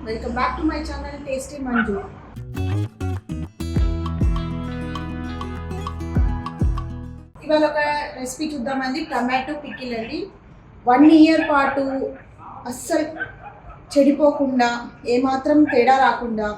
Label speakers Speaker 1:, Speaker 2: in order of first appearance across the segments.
Speaker 1: Welcome back to my channel tasty Manju. ఇవాళ ఒక recipe చూద్దామండి. టమాటో పికిల్ అండి. 1 ఇయర్ పాటు అస్సలు చెడిపోకుండా ఏమాత్రం తేడా రాకుండా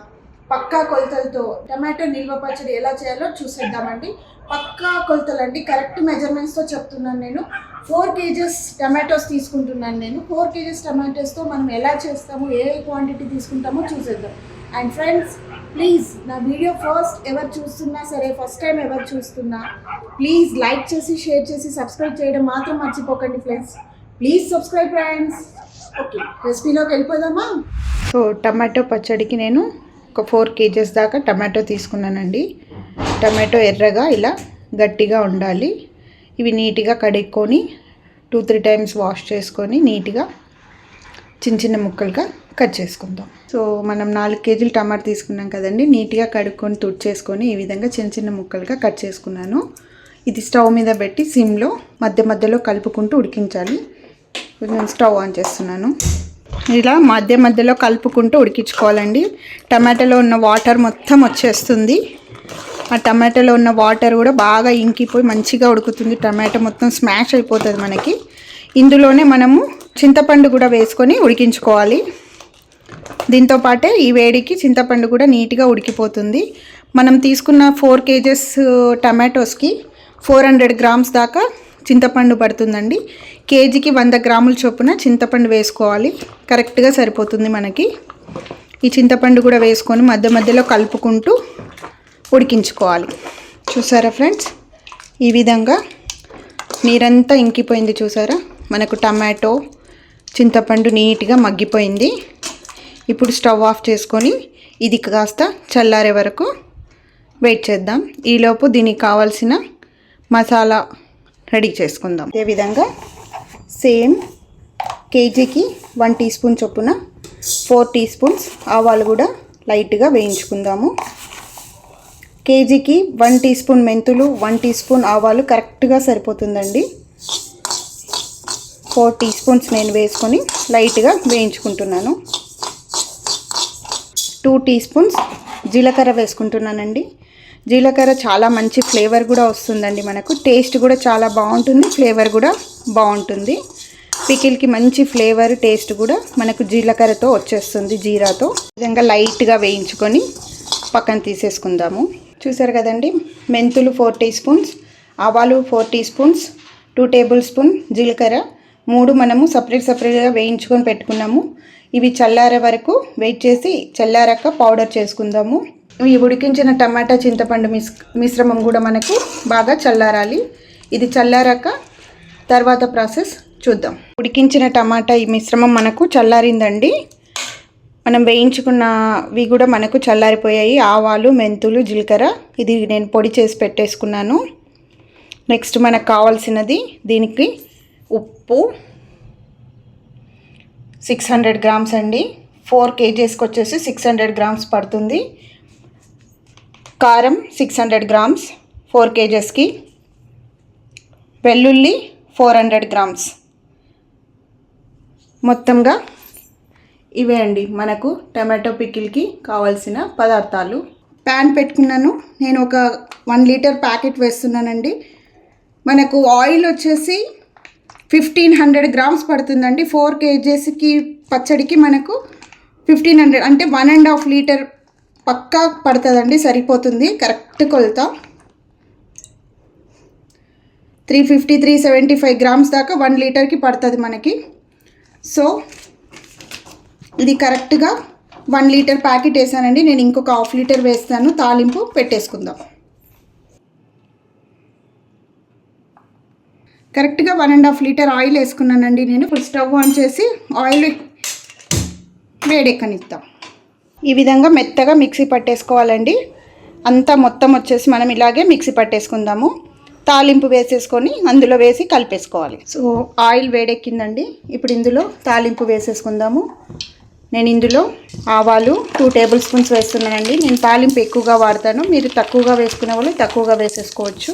Speaker 1: పక్కా కొలతలతో టమాటో నిల్వ పచ్చడి ఎలా చేయాలో చూసేద్దామండి. పక్కా కొలతలు అండి, కరెక్ట్ మెజర్మెంట్స్తో చెప్తున్నాను. నేను 4 kgs టమాటోస్ తీసుకుంటున్నాను. నేను 4 kgs టమాటోస్తో మనం ఎలా చేస్తాము, ఏ క్వాంటిటీ తీసుకుంటామో చూసేద్దాం. అండ్ ఫ్రెండ్స్, ప్లీజ్ నా వీడియో ఎవరు చూస్తున్నా సరే, ఫస్ట్ టైం ఎవరు చూస్తున్నా ప్లీజ్ లైక్ చేసి, షేర్ చేసి, సబ్స్క్రైబ్ చేయడం మాత్రం మర్చిపోకండి friends. Please subscribe friends. Okay, రెసిపీలోకి వెళ్ళిపోదామా? సో టమాటో పచ్చడికి నేను ఒక 4 kgs దాకా టమాటో తీసుకున్నానండి. టమాటో ఎర్రగా ఇలా గట్టిగా ఉండాలి. ఇవి నీట్గా కడుక్కొని 2-3 టైమ్స్ వాష్ చేసుకొని నీట్గా చిన్న చిన్న ముక్కలుగా కట్ చేసుకుందాం. సో మనం 4 kg టమాటా తీసుకున్నాం కదండి, నీట్గా కడుక్కొని తుడిచేసుకొని ఈ విధంగా చిన్న చిన్న ముక్కలుగా కట్ చేసుకున్నాను. ఇది స్టవ్ మీద పెట్టి సిమ్లో మధ్య మధ్యలో కలుపుకుంటూ ఉడికించాలి. నేను స్టవ్ ఆన్ చేస్తున్నాను. ఇలా మధ్య మధ్యలో కలుపుకుంటూ ఉడికించుకోవాలండి. టమాటాలో ఉన్న వాటర్ మొత్తం వచ్చేస్తుంది. ఆ టమాటాలో ఉన్న వాటర్ కూడా బాగా ఇంకిపోయి మంచిగా ఉడుకుతుంది. టమాటా మొత్తం స్మాష్ అయిపోతుంది మనకి. ఇందులోనే మనము చింతపండు కూడా వేసుకొని ఉడికించుకోవాలి. దీంతో పాటే ఈ వేడికి చింతపండు కూడా నీట్గా ఉడికిపోతుంది. మనం తీసుకున్న 4 kgs టమాటోస్కి 400 grams దాకా చింతపండు పడుతుందండి. కేజీకి 100 గ్రాముల చొప్పున చింతపండు వేసుకోవాలి. కరెక్ట్గా సరిపోతుంది మనకి. ఈ చింతపండు కూడా వేసుకొని మధ్య మధ్యలో కలుపుకుంటూ ఉడికించుకోవాలి. చూసారా ఫ్రెండ్స్, ఈ విధంగా నీరంతా ఇంకిపోయింది. చూసారా, మనకు టమాటో చింతపండు నీట్గా మగ్గిపోయింది. ఇప్పుడు స్టవ్ ఆఫ్ చేసుకొని ఇది కాస్త చల్లారే వరకు వెయిట్ చేద్దాం. ఈలోపు దీనికి కావాల్సిన మసాలా రెడీ చేసుకుందాం. అదే విధంగా సేమ్ కేజీకి 1 టీ స్పూన్ చొప్పున 4 టీ స్పూన్స్ ఆవాలు కూడా లైట్గా వేయించుకుందాము. కేజీకి 1 టీ స్పూన్ మెంతులు, 1 టీ స్పూన్ ఆవాలు కరెక్ట్గా సరిపోతుందండి. 4 టీ స్పూన్స్ నేను వేసుకొని లైట్గా వేయించుకుంటున్నాను. 2 టీ స్పూన్స్ జీలకర్ర వేసుకుంటున్నానండి. జీలకర్ర చాలా మంచి ఫ్లేవర్ కూడా వస్తుందండి. మనకు టేస్ట్ కూడా చాలా బాగుంటుంది, ఫ్లేవర్ కూడా బాగుంటుంది. పికిల్కి మంచి ఫ్లేవర్, టేస్ట్ కూడా మనకు జీలకర్రతో వచ్చేస్తుంది, జీరాతో. ఈ విధంగా లైట్గా వేయించుకొని పక్కన తీసేసుకుందాము. చూసారు కదండి, మెంతులు 4 టీ స్పూన్స్, ఆవాలు 4 టీ స్పూన్స్, 2 టేబుల్ స్పూన్ జీలకర్ర, 3 మనము సపరేట్గా వేయించుకొని పెట్టుకున్నాము. ఇవి చల్లారే వరకు వెయిట్ చేసి చల్లారాక పౌడర్ చేసుకుందాము. ఈ ఉడికించిన టమాటా చింతపండు మిశ్రమం కూడా మనకు బాగా చల్లారాలి. ఇది చల్లారాక తర్వాత ప్రాసెస్ చూద్దాం. ఉడికించిన టమాటా ఈ మిశ్రమం మనకు చల్లారిందండి. మనం వేయించుకున్నవి కూడా మనకు చల్లారిపోయాయి. ఆవాలు, మెంతులు, జీలకర్ర ఇది నేను పొడి చేసి పెట్టేసుకున్నాను. నెక్స్ట్ మనకు కావాల్సినది దీనికి ఉప్పు 600 grams అండి. 4 kgsకి వచ్చేసి 600 grams పడుతుంది. కారం 600 grams 4 kgsకి. వెల్లుల్లి 400 grams. మొత్తంగా ఇవే అండి మనకు టమాటో పికిల్కి కావాల్సిన పదార్థాలు. ప్యాన్ పెట్టుకున్నాను. నేను ఒక 1 లీటర్ ప్యాకెట్ వేస్తున్నానండి. మనకు ఆయిల్ వచ్చేసి 1500 grams పడుతుందండి. 4 kgsకి పచ్చడికి మనకు 1500 అంటే 1.5 లీటర్ పక్కా పడుతుందండి, సరిపోతుంది. కరెక్ట్ కొలత 350-375 grams దాకా 1 లీటర్కి పడుతుంది మనకి. సో ఇది కరెక్ట్గా 1 లీటర్ ప్యాకెట్ వేసానండి. నేను ఇంకొక 1/2 లీటర్ వేస్తాను. తాలింపు పెట్టేసుకుందాం. కరెక్ట్గా 1.5 లీటర్ ఆయిల్ వేసుకున్నానండి నేను. ఇప్పుడు స్టవ్ ఆన్ చేసి ఆయిల్ వేడెక్కనిద్దాం. ఈ విధంగా మెత్తగా మిక్సీ పట్టేసుకోవాలండి. అంతా మొత్తం వచ్చేసి మనం ఇలాగే మిక్సీ పట్టేసుకుందాము. తాలింపు వేసేసుకొని అందులో వేసి కలిపేసుకోవాలి. సో ఆయిల్ వేడెక్కిందండి. ఇప్పుడు ఇందులో తాలింపు వేసేసుకుందాము. నేను ఇందులో ఆవాలు 2 టేబుల్ స్పూన్స్ వేస్తున్నానండి. నేను తాలింపు ఎక్కువగా వాడతాను, మీరు తక్కువగా వేసుకునే వాళ్ళు తక్కువగా వేసేసుకోవచ్చు.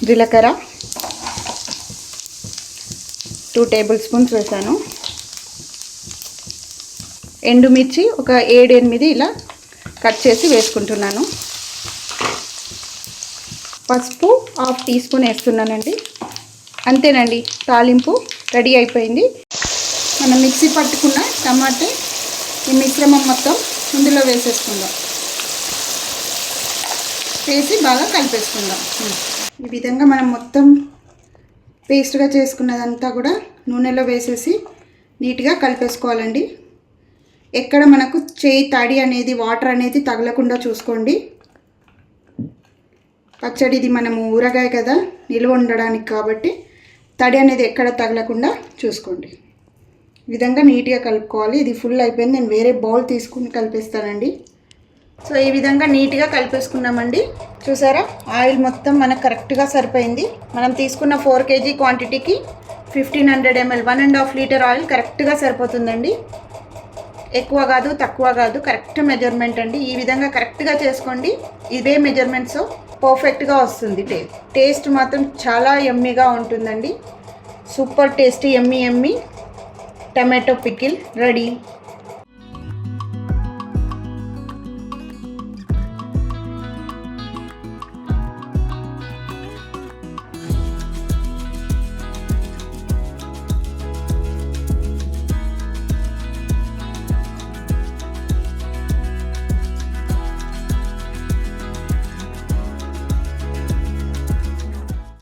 Speaker 1: జీలకర్ర 2 టేబుల్ స్పూన్స్ వేసాను. ఎండుమిర్చి ఒక 7-8 ఇలా కట్ చేసి వేసుకుంటున్నాను. పసుపు 1/2 టీ స్పూన్ వేస్తున్నానండి. అంతేనండి, తాలింపు రెడీ అయిపోయింది. మనం మిక్సీ పట్టుకున్న టమాటా ఈ మిశ్రమం మొత్తం ఇందులో వేసేసుకుందాం. వేసి బాగా కలిపేసుకుందాం. ఈ విధంగా మనం మొత్తం పేస్ట్గా చేసుకున్నదంతా కూడా నూనెలో వేసేసి నీట్గా కలిపేసుకోవాలండి. ఎక్కడ మనకు చేయి తడి అనేది వాటర్ అనేది తగలకుండా చూసుకోండి. పచ్చడిది మనము ఊరగాయ కదా, నిల్వ ఉండడానికి కాబట్టి తడి అనేది ఎక్కడ తగలకుండా చూసుకోండి. ఈ విధంగా నీట్గా కలుపుకోవాలి. ఇది ఫుల్ అయిపోయింది, నేను వేరే బౌల్ తీసుకుని కలిపేస్తానండి. సో ఈ విధంగా నీట్గా కలిపేసుకున్నామండి. చూసారా, ఆయిల్ మొత్తం మనకు కరెక్ట్గా సరిపోయింది. మనం తీసుకున్న 4 kg క్వాంటిటీకి 1500 ml 1.5 లీటర్ ఆయిల్ కరెక్ట్గా సరిపోతుందండి. ఎక్కువ కాదు తక్కువ కాదు, కరెక్ట్ మెజర్మెంట్ అండి. ఈ విధంగా కరెక్ట్గా చేసుకోండి. ఇవే మెజర్మెంట్స్ పర్ఫెక్ట్గా వస్తుంది. టేస్ట్ మాత్రం చాలా యమ్మీగా ఉంటుందండి. సూపర్ టేస్టీ యమ్మీ టమాటో పికిల్ రెడీ.